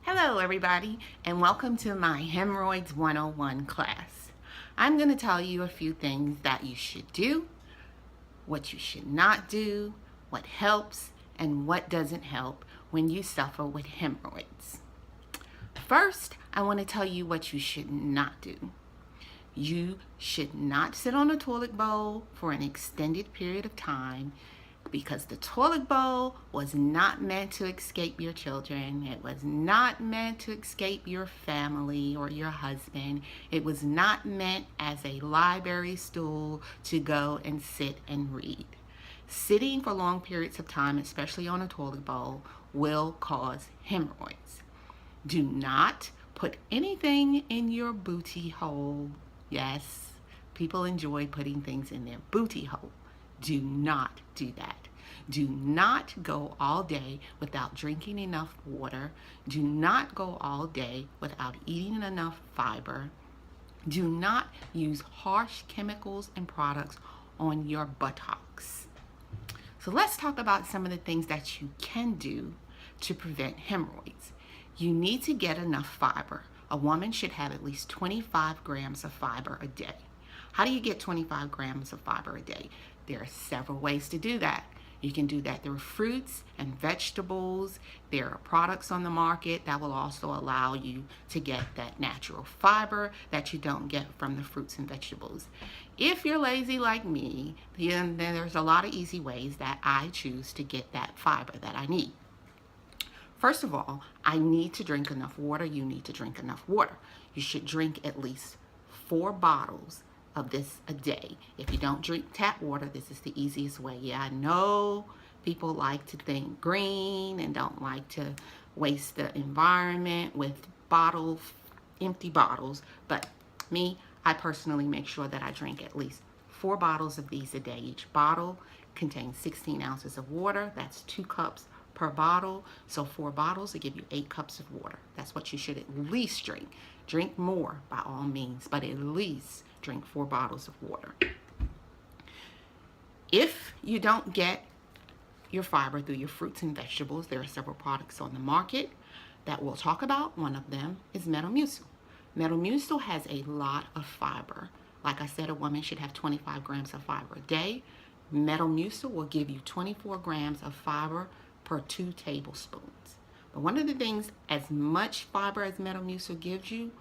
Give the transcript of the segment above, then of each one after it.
Hello everybody, and welcome to my Hemorrhoids 101 class. I'm going to tell you a few things that you should do, what you should not do, what helps, and what doesn't help when you suffer with hemorrhoids. First, I want to tell you what you should not do. You should not sit on a toilet bowl for an extended period of time because the toilet bowl was not meant to escape your children. It was not meant to escape your family or your husband. It was not meant as a library stool to go and sit and read. Sitting for long periods of time, especially on a toilet bowl, will cause hemorrhoids. Do not put anything in your booty hole. Yes, people enjoy putting things in their booty hole. Do not do that. Do not go all day without drinking enough water. Do not go all day without eating enough fiber. Do not use harsh chemicals and products on your buttocks. So let's talk about some of the things that you can do to prevent hemorrhoids. You need to get enough fiber. A woman should have at least 25 grams of fiber a day. How do you get 25 grams of fiber a day? There are several ways to do that. You can do that through fruits and vegetables. There are products on the market that will also allow you to get that natural fiber that you don't get from the fruits and vegetables. If you're lazy like me, then there's a lot of easy ways that I choose to get that fiber that I need. First of all, I need to drink enough water. You need to drink enough water. You should drink at least 4 bottles of this a day. If you don't drink tap water, this is the easiest way. Yeah, I know people like to think green and don't like to waste the environment with bottles, empty bottles, but me, I personally make sure that I drink at least 4 bottles of these a day. Each bottle contains 16 ounces of water. That's 2 cups per bottle. So 4 bottles will give you 8 cups of water. That's what you should at least drink. Drink more by all means, but at least drink 4 bottles of water. If you don't get your fiber through your fruits and vegetables, there are several products on the market that we'll talk about. One of them is Metamucil. Metamucil has a lot of fiber. Like I said, a woman should have 25 grams of fiber a day. Metamucil will give you 24 grams of fiber per 2 tablespoons. But one of the things, as much fiber as Metamucil gives you,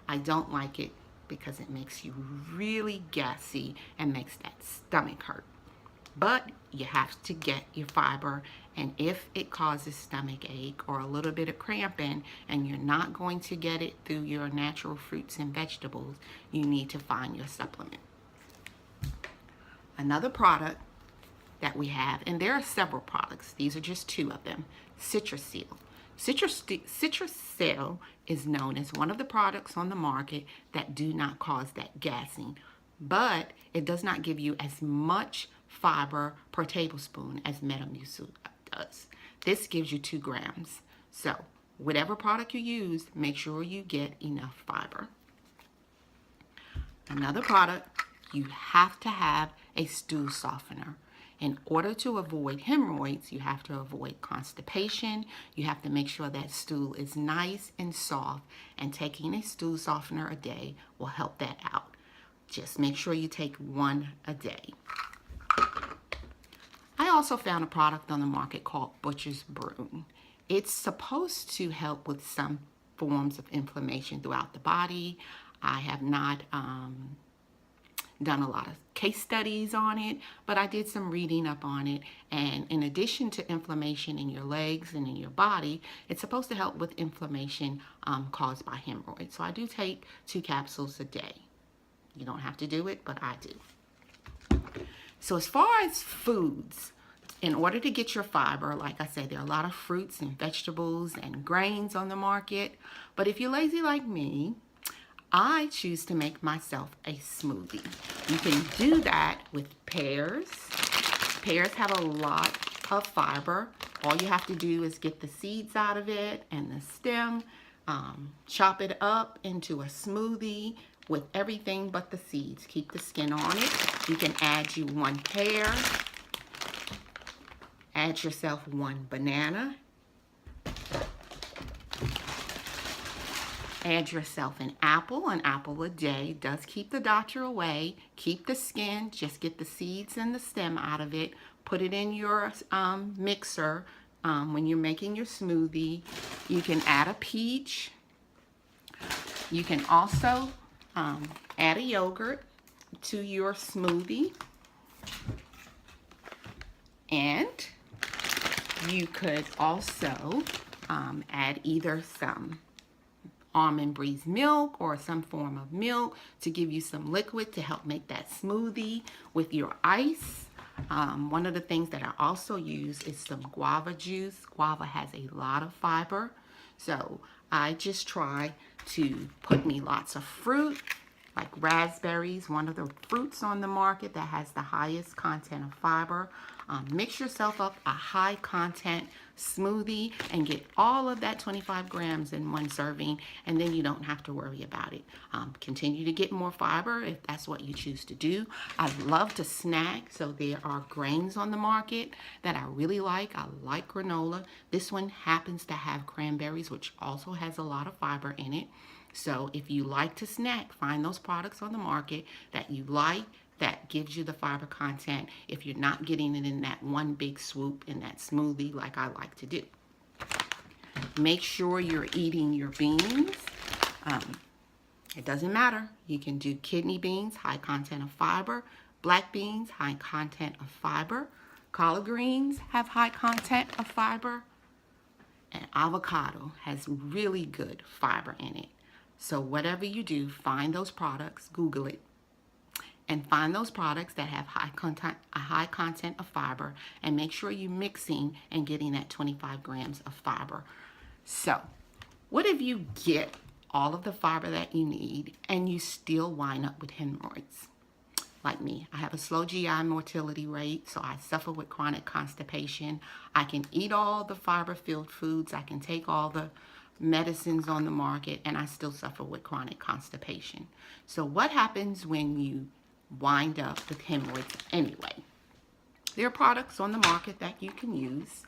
I don't like it because it makes you really gassy and makes that stomach hurt. But you have to get your fiber, and if it causes stomach ache or a little bit of cramping and you're not going to get it through your natural fruits and vegetables, you need to find your supplement. Another product that we have, and there are several products, these are just 2 of them, Citrussil. Citrussil is known as one of the products on the market that do not cause that gassing, but it does not give you as much fiber per tablespoon as Metamucil does. This gives you 2 grams. So whatever product you use, make sure you get enough fiber. Another product, you have to have a stool softener. In order to avoid hemorrhoids, you have to avoid constipation. You have to make sure that stool is nice and soft, and taking a stool softener a day will help that out. Just make sure you take 1 a day. I also found a product on the market called Butcher's Broom. It's supposed to help with some forms of inflammation throughout the body. I have not done a lot of case studies on it, but I did some reading up on it, and in addition to inflammation in your legs and in your body, it's supposed to help with inflammation caused by hemorrhoids. So I do take 2 capsules a day. You don't have to do it, but I do. So as far as foods, in order to get your fiber, like I said, there are a lot of fruits and vegetables and grains on the market, but if you're lazy like me, I choose to make myself a smoothie. You can do that with pears. Pears have a lot of fiber. All you have to do is get the seeds out of it and the stem, chop it up into a smoothie with everything but the seeds. Keep the skin on it. You can add you 1 pear, add yourself 1 banana, Add yourself an apple a day. Does keep the doctor away. Keep the skin, just get the seeds and the stem out of it. Put it in your mixer when you're making your smoothie. You can add a peach. You can also add a yogurt to your smoothie. And you could also add either some almond breeze milk or some form of milk to give you some liquid to help make that smoothie with your ice. One of the things that I also use is some guava juice. Guava has a lot of fiber, so I just try to put me lots of fruit, like raspberries, one of the fruits on the market that has the highest content of fiber. Mix yourself up a high content smoothie and get all of that 25 grams in one serving, and then you don't have to worry about it. Continue to get more fiber if that's what you choose to do. I love to snack, so there are grains on the market that I really like. I like granola. This one happens to have cranberries, which also has a lot of fiber in it. So if you like to snack, find those products on the market that you like, that gives you the fiber content if you're not getting it in that one big swoop in that smoothie like I like to do. Make sure you're eating your beans. It doesn't matter. You can do kidney beans, high content of fiber. Black beans, high content of fiber. Collard greens have high content of fiber. And avocado has really good fiber in it. So whatever you do, find those products, Google it, and find those products that have a high content of fiber, and make sure you're mixing and getting that 25 grams of fiber. So what if you get all of the fiber that you need and you still wind up with hemorrhoids? Like me, I have a slow GI motility rate, so I suffer with chronic constipation. I can eat all the fiber-filled foods, I can take all the medicines on the market, and I still suffer with chronic constipation. So what happens when you wind up with hemorrhoids anyway? There are products on the market that you can use.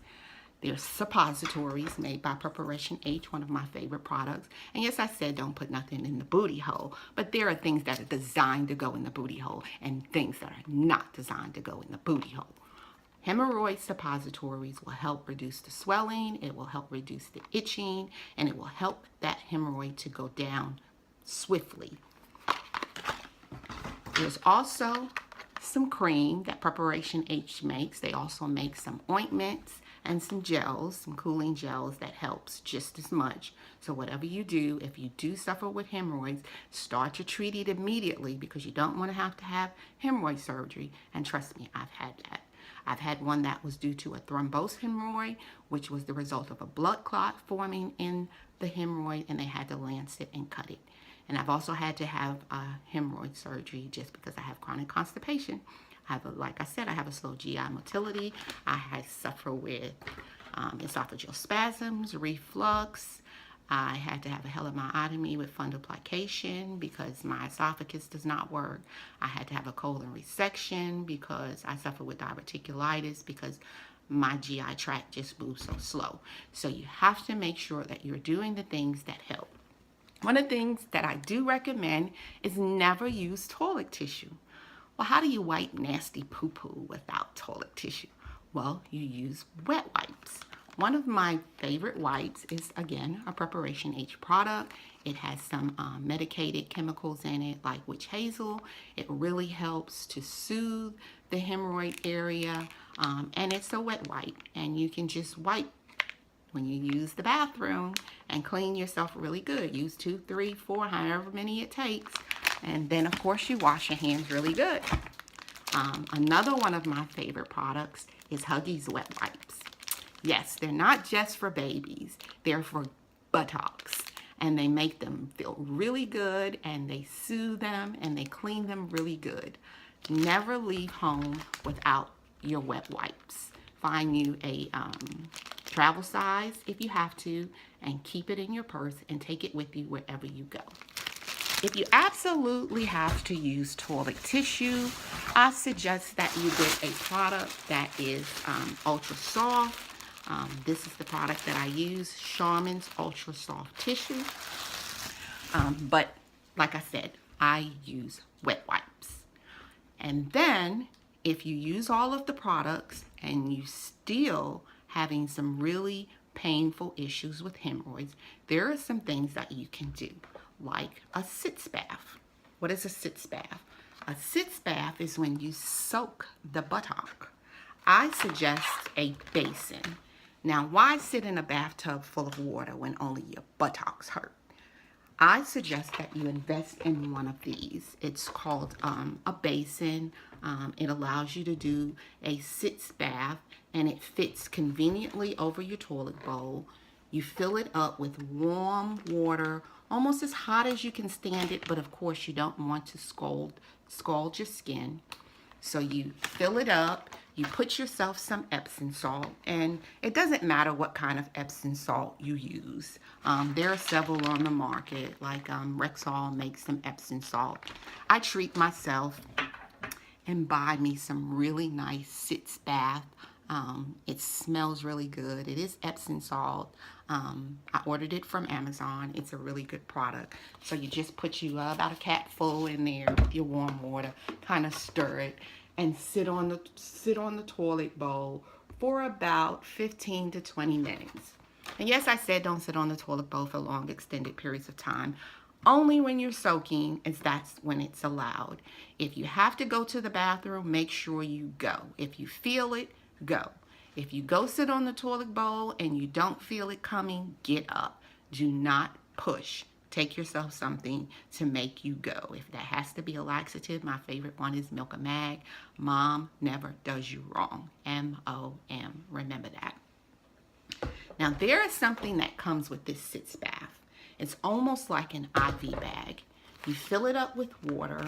There's suppositories made by Preparation H, one of my favorite products. And yes, I said don't put nothing in the booty hole, but there are things that are designed to go in the booty hole and things that are not designed to go in the booty hole. Hemorrhoid suppositories will help reduce the swelling, it will help reduce the itching, and it will help that hemorrhoid to go down swiftly. There's also some cream that Preparation H makes. They also make some ointments and some gels, some cooling gels that helps just as much. So whatever you do, if you do suffer with hemorrhoids, start your treat immediately, because you don't want to have hemorrhoid surgery. And trust me, I've had that. I've had one that was due to a thrombosed hemorrhoid, which was the result of a blood clot forming in the hemorrhoid, and they had to lance it and cut it. And I've also had to have a hemorrhoid surgery just because I have chronic constipation. Like I said, I have a slow GI motility. I suffer with esophageal spasms, reflux. I had to have a helimyotomy with fundoplication because my esophagus does not work. I had to have a colon resection because I suffer with diverticulitis because my GI tract just moves so slow. So you have to make sure that you're doing the things that help. One of the things that I do recommend is never use toilet tissue. Well, how do you wipe nasty poo-poo without toilet tissue? Well, you use wet wipes. One of my favorite wipes is, again, a Preparation H product. It has some medicated chemicals in it, like witch hazel. It really helps to soothe the hemorrhoid area, and it's a wet wipe. And you can just wipe when you use the bathroom and clean yourself really good. Use 2, 3, 4, however many it takes. And then, of course, you wash your hands really good. Another one of my favorite products is Huggies Wet Wipes. Yes, they're not just for babies. They're for buttocks. And they make them feel really good, and they soothe them, and they clean them really good. Never leave home without your wet wipes. Find you a travel size if you have to, and keep it in your purse and take it with you wherever you go. If you absolutely have to use toilet tissue, I suggest that you get a product that is ultra soft. This is the product that I use, Charmin's Ultra Soft Tissue. But like I said, I use wet wipes. And then if you use all of the products and you still having some really painful issues with hemorrhoids, there are some things that you can do, like a sitz bath. What is a sitz bath? A sitz bath is when you soak the buttock. I suggest a basin. Now, why sit in a bathtub full of water when only your buttocks hurt? I suggest that you invest in one of these. It's called a basin. It allows you to do a sitz bath, and it fits conveniently over your toilet bowl. You fill it up with warm water, almost as hot as you can stand it, but of course you don't want to scald your skin. So you fill it up, you put yourself some Epsom salt, and it doesn't matter what kind of Epsom salt you use. There are several on the market, like Rexall makes some Epsom salt. I treat myself and buy me some really nice sitz bath. It smells really good. It is Epsom salt. I ordered it from Amazon. It's a really good product. So you just put about a capful in there with your warm water, kind of stir it, and sit on the toilet bowl for about 15 to 20 minutes. And yes, I said don't sit on the toilet bowl for long extended periods of time. Only when you're soaking that's when it's allowed. If you have to go to the bathroom, make sure you go. If you feel it, go. If you go sit on the toilet bowl and you don't feel it coming, get up. Do not push. Take yourself something to make you go. If that has to be a laxative, my favorite one is Milk and Mag. Mom never does you wrong. M-O-M. Remember that. Now, there is something that comes with this sitz bath. It's almost like an IV bag. You fill it up with water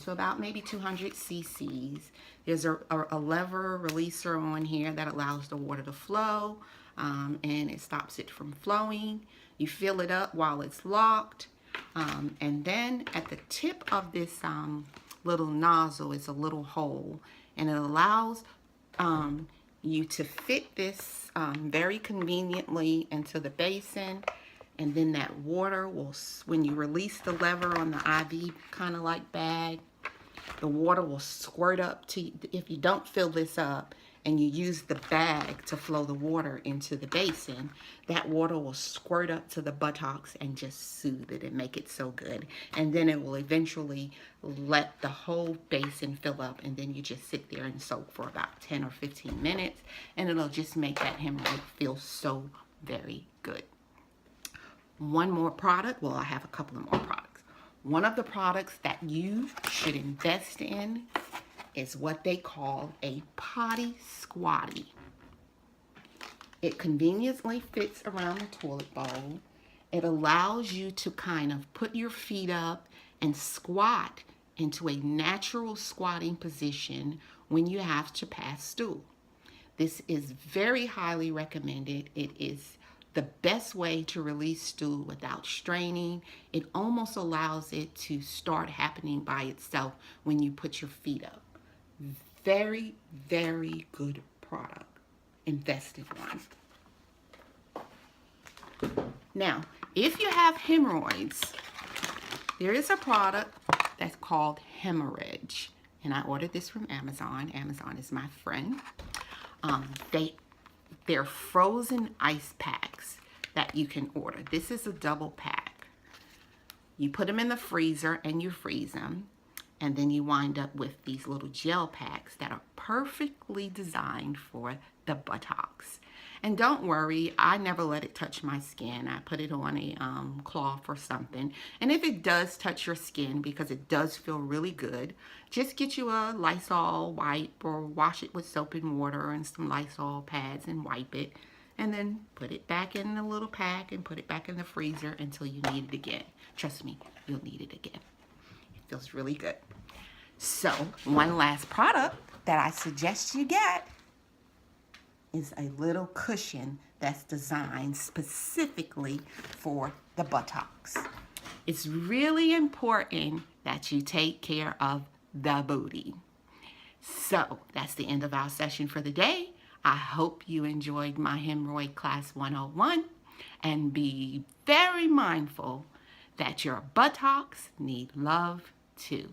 to about maybe 200 cc's. There's a lever releaser on here that allows the water to flow, and it stops it from flowing. You fill it up while it's locked, and then at the tip of this little nozzle is a little hole, and it allows you to fit this very conveniently into the basin. And then that water will, when you release the lever on the IV kind of like bag, the water will squirt up to, if you don't fill this up and you use the bag to flow the water into the basin, that water will squirt up to the buttocks and just soothe it and make it so good. And then it will eventually let the whole basin fill up, and then you just sit there and soak for about 10 or 15 minutes, and it'll just make that hemorrhoid feel so very good. One more product, well, I have a couple of more products. One of the products that you should invest in is what they call a potty squatty. It conveniently fits around the toilet bowl. It allows you to kind of put your feet up and squat into a natural squatting position when you have to pass stool. This is very highly recommended. It is the best way to release stool without straining. It almost allows it to start happening by itself when you put your feet up. Very, very good product. Invest in one. Now, if you have hemorrhoids, there is a product that's called Hemorrhoid, and I ordered this from Amazon. Amazon is my friend. They're frozen ice packs that you can order. This is a double pack. You put them in the freezer and you freeze them, and then you wind up with these little gel packs that are perfectly designed for the buttocks. And don't worry, I never let it touch my skin. I put it on a cloth or something. And if it does touch your skin, because it does feel really good, just get you a Lysol wipe or wash it with soap and water and some Lysol pads and wipe it. And then put it back in the little pack and put it back in the freezer until you need it again. Trust me, you'll need it again. It feels really good. So, one last product that I suggest you get is a little cushion that's designed specifically for the buttocks. It's really important that you take care of the booty. So that's the end of our session for the day. I hope you enjoyed my Hemorrhoid Class 101, and be very mindful that your buttocks need love too.